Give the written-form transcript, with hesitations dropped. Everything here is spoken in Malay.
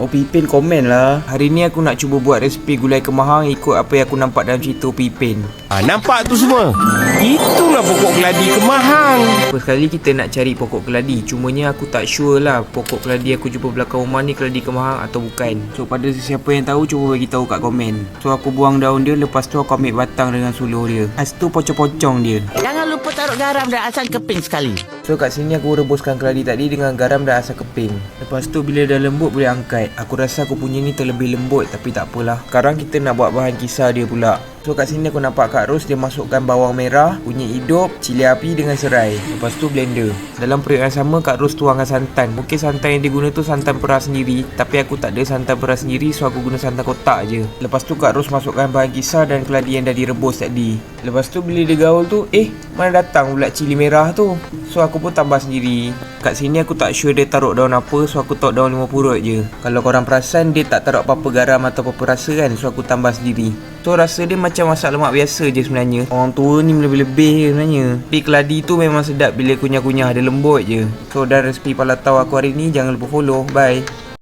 Upin komen lah. Hari ni aku nak cuba buat resipi gulai kemahang ikut apa yang aku nampak dalam cerita Upin. Nampak tu semua? Itulah pokok keladi kemahang. First kali kita nak cari pokok keladi. Cumanya aku tak sure lah pokok keladi aku jumpa belakang rumah ni keladi kemahang atau bukan. So pada sesiapa yang tahu cuba bagi tahu kat komen. So aku buang daun dia, lepas tu aku ambil batang dengan suluh dia. Lepas tu pocong-pocong dia. Jangan lupa taruh garam dan asam keping sekali. So kat sini aku rebuskan keladi tadi dengan garam dan asam keping. Lepas tu bila dah lembut boleh angkat. Aku rasa aku punya ni terlebih lembut tapi tak apalah. Sekarang kita nak buat bahan kisar dia pula. So kat sini aku nampak Kak Ros dia masukkan bawang merah, kunyit hidup, cili api dengan serai. Lepas tu blender. Dalam periuk yang sama Kak Ros tuangkan santan. Mungkin santan yang dia guna tu santan perah sendiri, tapi aku tak ada santan perah sendiri, so aku guna santan kotak je. Lepas tu Kak Ros masukkan bahan kisar dan keladi yang dah direbus tadi. Lepas tu bila dia gaul tu, mana datang pula cili merah tu. So aku pun tambah sendiri. Kat sini aku tak sure dia taruh daun apa, so aku taruh daun limau purut je. Kalau korang perasan dia tak taruh apa-apa garam atau apa-apa rasa kan, so aku tambah sendiri. So rasa dia macam masak lemak biasa je sebenarnya. Orang tua ni lebih-lebih je sebenarnya. Tapi keladi tu memang sedap bila kunyah-kunyah, ada lembut je. So dan resipi Palatau aku hari ni, jangan lupa follow. Bye.